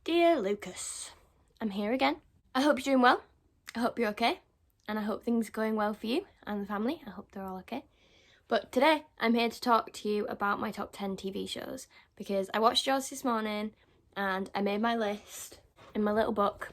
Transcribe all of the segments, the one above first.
Dear Lucas, I'm here again. I hope you're doing well. I hope you're okay. And I hope things are going well for you and the family. I hope they're all okay. But today, I'm here to talk to you about my top 10 TV shows because I watched yours this morning and I made my list in my little book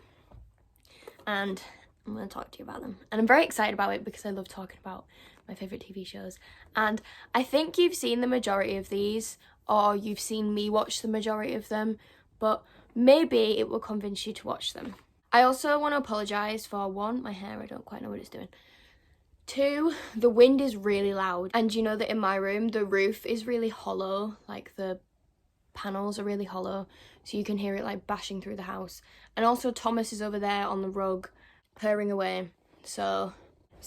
and I'm going to talk to you about them. And I'm very excited about it because I love talking about my favourite TV shows. And I think you've seen the majority of these, or you've seen me watch the majority of them, but maybe it will convince you to watch them. I also want to apologise for, one, my hair, I don't quite know what it's doing. Two, the wind is really loud. And you know that in my room, the roof is really hollow, like the panels are really hollow, so you can hear it like bashing through the house. And also Thomas is over there on the rug, purring away. So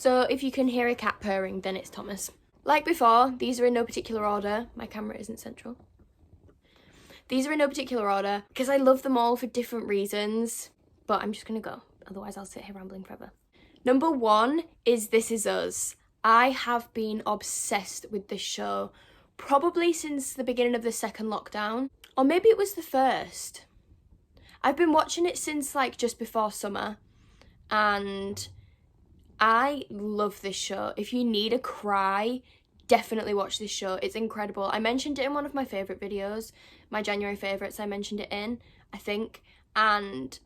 if you can hear a cat purring, then it's Thomas. Like before, these are in no particular order. My camera isn't central. These are in no particular order because I love them all for different reasons, but I'm just gonna go, otherwise I'll sit here rambling forever. Number 1 is This Is Us. I have been obsessed with this show probably since the beginning of the second lockdown, or maybe it was the first. I've been watching it since like just before summer, and I love this show. If you need a cry, definitely watch this show. It's incredible. I mentioned it in one of my favourite videos, my January favourites I mentioned it in, I think, and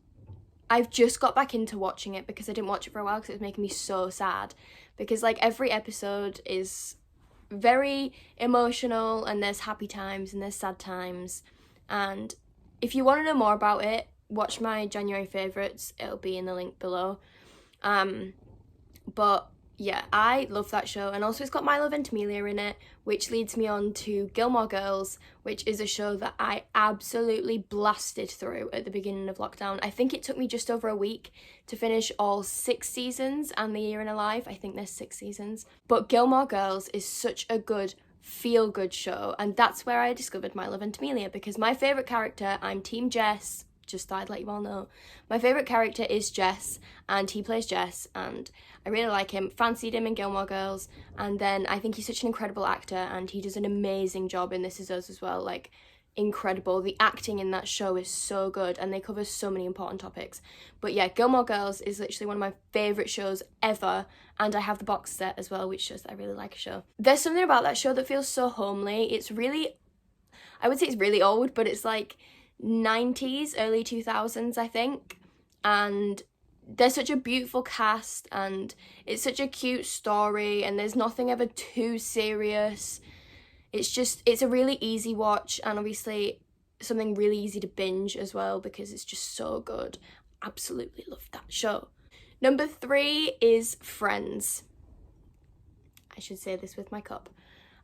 I've just got back into watching it because I didn't watch it for a while because it was making me so sad, because like every episode is very emotional and there's happy times and there's sad times, and if you want to know more about it, watch my January favourites. It'll be in the link below. But yeah, I love that show, and also it's got Milo Ventimiglia in it, which leads me on to Gilmore Girls, which is a show that I absolutely blasted through at the beginning of lockdown. I think it took me just over a week to finish all 6 seasons and The Year in a Life. I think there's 6 seasons. But Gilmore Girls is such a good, feel-good show, and that's where I discovered Milo Ventimiglia, because my favourite character, I'm Team Jess, just thought I'd let you all know. My favourite character is Jess, and he plays Jess, and I really like him. Fancied him in Gilmore Girls, and then I think he's such an incredible actor, and he does an amazing job in This Is Us as well, like, incredible. The acting in that show is so good, and they cover so many important topics. But yeah, Gilmore Girls is literally one of my favourite shows ever, and I have the box set as well, which shows that I really like a show. There's something about that show that feels so homely. It's really, I would say it's really old, but it's like 90s, early 2000s, I think, and there's such a beautiful cast, and it's such a cute story, and there's nothing ever too serious. It's a really easy watch, and obviously something really easy to binge as well, because it's just so good. Absolutely love that show. Number 3 is Friends. I should say this with my cup.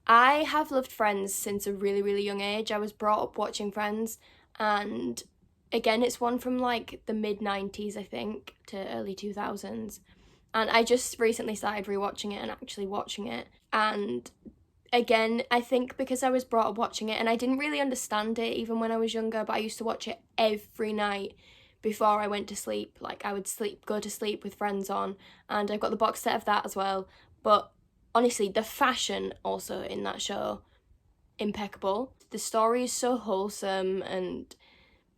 I have loved Friends since a really, really young age. I was brought up watching Friends, and again, it's one from like the mid-90s, I think, to early 2000s. And I just recently started rewatching it and actually watching it. And again, I think because I was brought up watching it, and I didn't really understand it even when I was younger, but I used to watch it every night before I went to sleep. Like, I would go to sleep with Friends on, and I've got the box set of that as well. But honestly, the fashion also in that show, impeccable. The story is so wholesome and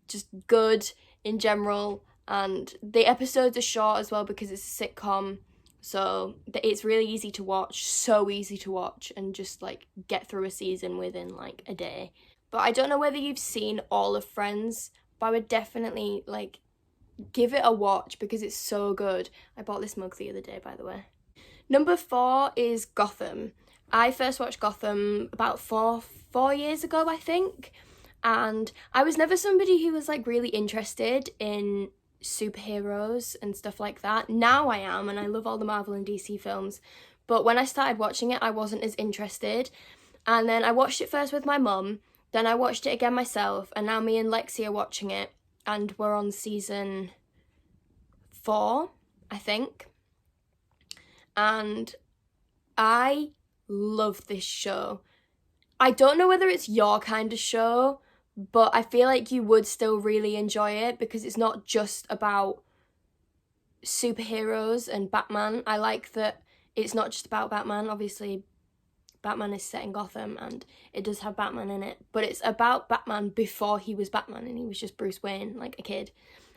just good in general, and the episodes are short as well because it's a sitcom, so it's really easy to watch, so easy to watch, and just like get through a season within like a day. But I don't know whether you've seen all of Friends, but I would definitely like give it a watch because it's so good. I bought this mug the other day, by the way. Number 4 is Gotham. I first watched Gotham about four years ago, I think, and I was never somebody who was like really interested in superheroes and stuff like that. Now I am, and I love all the Marvel and DC films, but when I started watching it, I wasn't as interested. And then I watched it first with my mum, then I watched it again myself, and now me and Lexi are watching it, and we're on season 4, I think, and I love this show. I don't know whether it's your kind of show, but I feel like you would still really enjoy it because it's not just about superheroes and Batman. I like that it's not just about Batman. Obviously, Batman is set in Gotham, and it does have Batman in it, but it's about Batman before he was Batman and he was just Bruce Wayne, like a kid.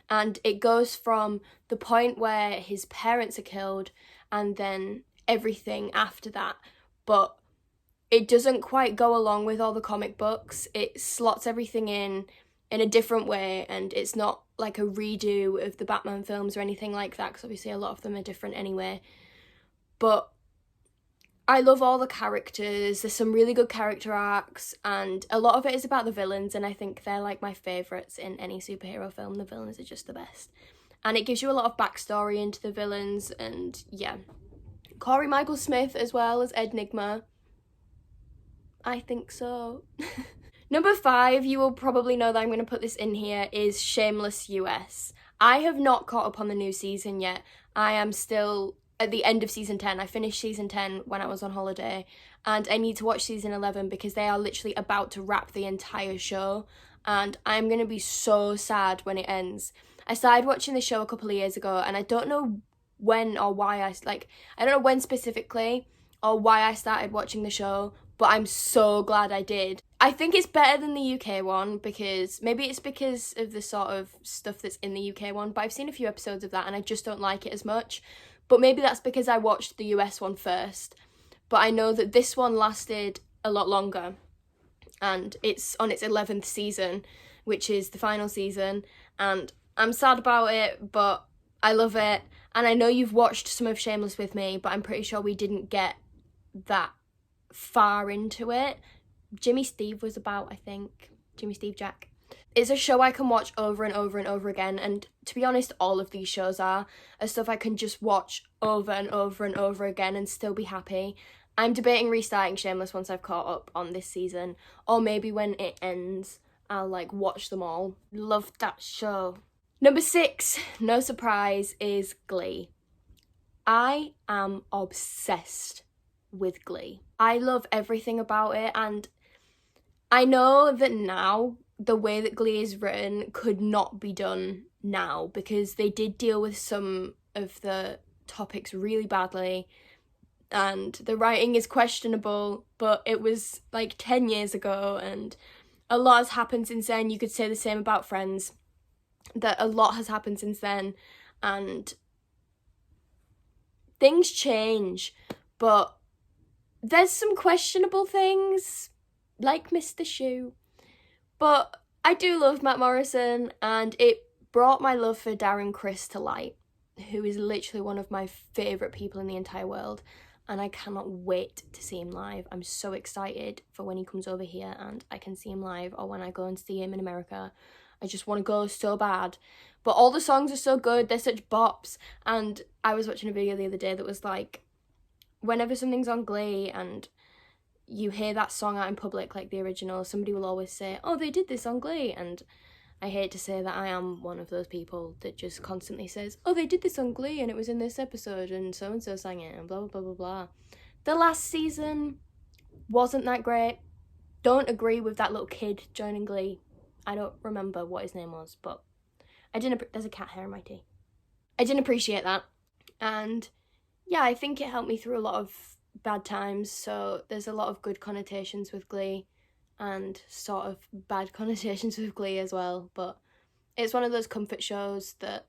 And it goes from the point where his parents are killed and then everything after that, but it doesn't quite go along with all the comic books. It slots everything in a different way, and it's not like a redo of the Batman films or anything like that, because obviously a lot of them are different anyway. But I love all the characters. There's some really good character arcs, and a lot of it is about the villains, and I think they're like my favourites in any superhero film. The villains are just the best. And it gives you a lot of backstory into the villains, and yeah. Corey Michael Smith as well as Ed Nigma. I think so. Number 5, you will probably know that I'm going to put this in here, is Shameless US. I have not caught up on the new season yet. I am still at the end of season 10. I finished season 10 when I was on holiday, and I need to watch season 11 because they are literally about to wrap the entire show, and I'm going to be so sad when it ends. I started watching the show a couple of years ago, and I don't know when or why I don't know when specifically or why I started watching the show, but I'm so glad I did. I think it's better than the UK one, because maybe it's because of the sort of stuff that's in the UK one, but I've seen a few episodes of that and I just don't like it as much. But maybe that's because I watched the US one first. But I know that this one lasted a lot longer, and it's on its 11th season, which is the final season, and I'm sad about it, but I love it. And I know you've watched some of Shameless with me, but I'm pretty sure we didn't get that far into it. Jimmy Steve was about, I think. Jimmy Steve Jack. It's a show I can watch over and over and over again, and to be honest, all of these shows are stuff I can just watch over and over and over again and still be happy. I'm debating restarting Shameless once I've caught up on this season, or maybe when it ends, I'll like watch them all. Love that show. Number 6, no surprise, is Glee. I am obsessed with Glee. I love everything about it, and I know that now the way that Glee is written could not be done now, because they did deal with some of the topics really badly and the writing is questionable, but it was like 10 years ago and a lot has happened since then. You could say the same about Friends, that a lot has happened since then and things change, but there's some questionable things, like Mr. Shoe. But I do love Matt Morrison, and it brought my love for Darren Criss to light, who is literally one of my favourite people in the entire world, and I cannot wait to see him live. I'm so excited for when he comes over here and I can see him live, or when I go and see him in America. I just want to go so bad. But all the songs are so good, they're such bops, and I was watching a video the other day that was like, whenever something's on Glee and you hear that song out in public, like the original, somebody will always say, oh, they did this on Glee, and I hate to say that I am one of those people that just constantly says, oh, they did this on Glee and it was in this episode and so sang it and blah, blah, blah, blah, blah. The last season wasn't that great. Don't agree with that little kid joining Glee. I don't remember what his name was, but there's a cat hair in my tea. I didn't appreciate that. And yeah, I think it helped me through a lot of bad times, so there's a lot of good connotations with Glee and sort of bad connotations with Glee as well, but it's one of those comfort shows that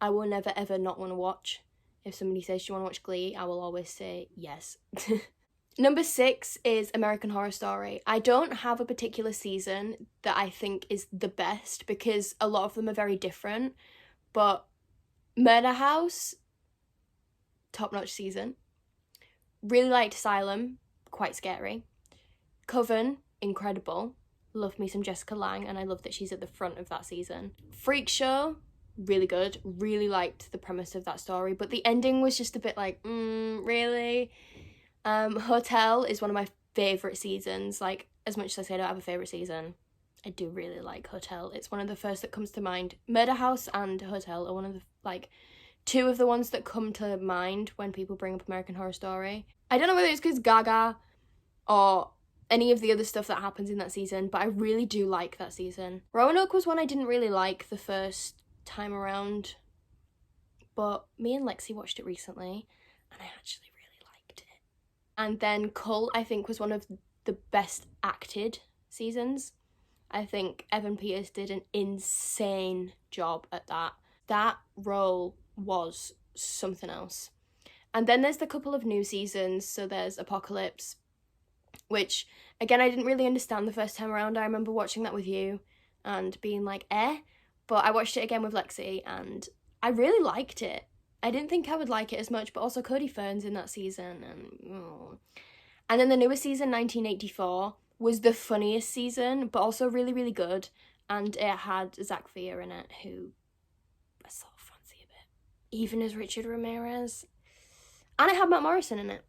I will never ever not want to watch. If somebody says, do you want to watch Glee, I will always say yes. Number 6 is American Horror Story. I don't have a particular season that I think is the best, because a lot of them are very different, but Murder House, top-notch season. Really liked Asylum, quite scary. Coven, incredible. Love me some Jessica Lange, and I love that she's at the front of that season. Freak Show, really good. Really liked the premise of that story, but the ending was just a bit like, really? Hotel is one of my favourite seasons. Like, as much as I say I don't have a favourite season, I do really like Hotel. It's one of the first that comes to mind. Murder House and Hotel are one of the, like, two of the ones that come to mind when people bring up American Horror Story. I don't know whether it's because Gaga or any of the other stuff that happens in that season, but I really do like that season. Roanoke was one I didn't really like the first time around, but me and Lexi watched it recently and I actually really liked it. And then Cull, I think, was one of the best acted seasons. I think Evan Peters did an insane job at that. That role was something else. And then there's the couple of new seasons. So there's Apocalypse, which, again, I didn't really understand the first time around. I remember watching that with you and being like, but I watched it again with Lexi and I really liked it. I didn't think I would like it as much, but also Cody Fern's in that season. And then the newest season, 1984, was the funniest season, but also really, really good. And it had Zach Via in it, who I sort of fancy a bit. Even as Richard Ramirez. And it had Matt Morrison in it.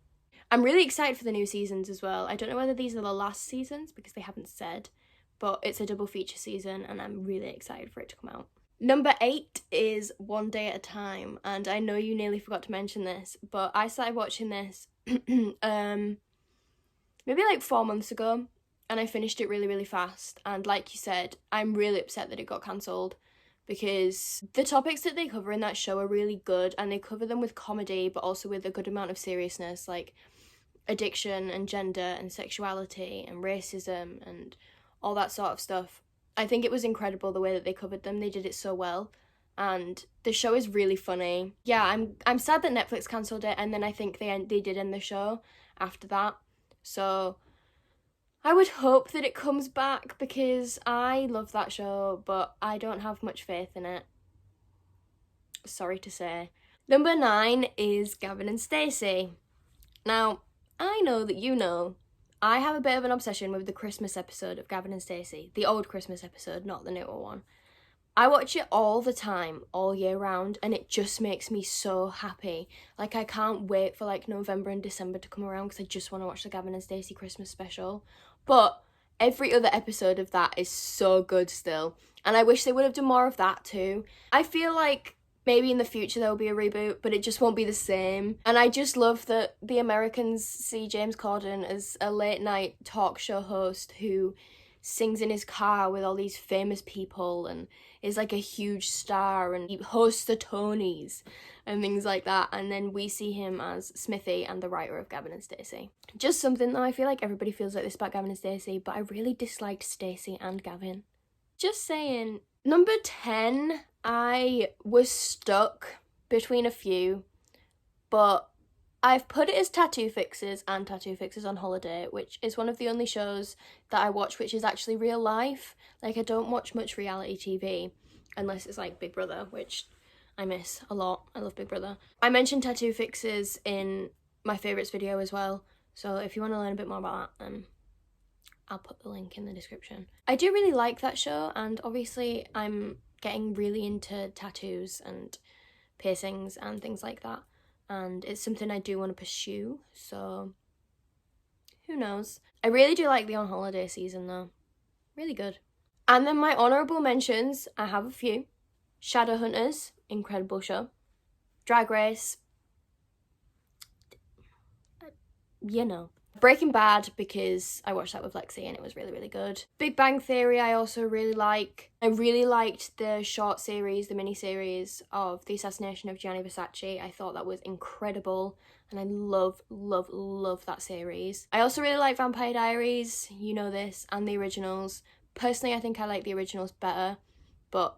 I'm really excited for the new seasons as well. I don't know whether these are the last seasons because they haven't said, but it's a double feature season and I'm really excited for it to come out. Number 8 is One Day at a Time, and I know you nearly forgot to mention this, but I started watching this maybe like 4 months ago, and I finished it really, really fast. And like you said, I'm really upset that it got cancelled because the topics that they cover in that show are really good, and they cover them with comedy, but also with a good amount of seriousness, like addiction and gender and sexuality and racism and all that sort of stuff. I think it was incredible the way that they covered them. They did it so well. And the show is really funny. Yeah, I'm sad that Netflix cancelled it, and then I think they did end the show after that. So I would hope that it comes back because I love that show, but I don't have much faith in it. Sorry to say. Number 9 is Gavin and Stacy. Now, I know that you know I have a bit of an obsession with the Christmas episode of Gavin and Stacy. The old Christmas episode, not the newer one. I watch it all the time, all year round, and it just makes me so happy. Like, I can't wait for, like, November and December to come around because I just want to watch the Gavin and Stacey Christmas special. But every other episode of that is so good still, and I wish they would have done more of that too. I feel like maybe in the future there will be a reboot, but it just won't be the same. And I just love that the Americans see James Corden as a late-night talk show host who sings in his car with all these famous people and is like a huge star and he hosts the Tonys and things like that. And then we see him as Smithy and the writer of Gavin and Stacey. Just something though, I feel like everybody feels like this about Gavin and Stacey, but I really disliked Stacey and Gavin. Just saying. Number 10, I was stuck between a few, but I've put it as Tattoo Fixers and Tattoo Fixers on Holiday, which is one of the only shows that I watch which is actually real life. Like, I don't watch much reality TV unless it's like Big Brother, which I miss a lot. I love Big Brother. I mentioned Tattoo Fixers in my favourites video as well, so if you want to learn a bit more about that, then I'll put the link in the description. I do really like that show, and obviously I'm getting really into tattoos and piercings and things like that, and it's something I do want to pursue, so who knows. I really do like the On Holiday season though. Really good. And then my honourable mentions, I have a few. Shadowhunters, incredible show. Drag Race, you know. Breaking Bad, because I watched that with Lexi and it was really, really good. Big Bang Theory I also really like. I really liked the short series, the mini-series of the assassination of Gianni Versace. I thought that was incredible and I love, love, love that series. I also really like Vampire Diaries, you know this, and the originals. Personally, I think I like the originals better, but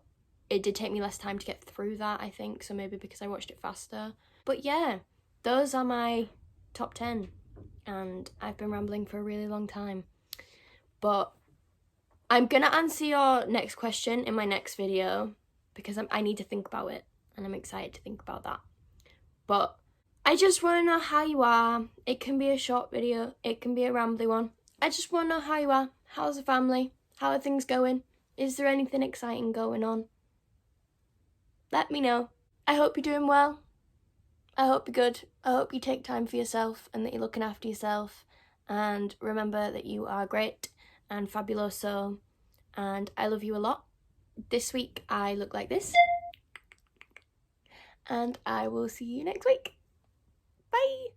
it did take me less time to get through that, I think, so maybe because I watched it faster. But yeah, those are my top 10. And I've been rambling for a really long time. But I'm gonna answer your next question in my next video because I need to think about it and I'm excited to think about that. But I just want to know how you are. It can be a short video, it can be a rambly one. I just want to know how you are. How's the family? How are things going? Is there anything exciting going on? Let me know. I hope you're doing well. I hope you're good. I hope you take time for yourself and that you're looking after yourself. And remember that you are great and fabuloso. And I love you a lot. This week I look like this. And I will see you next week. Bye.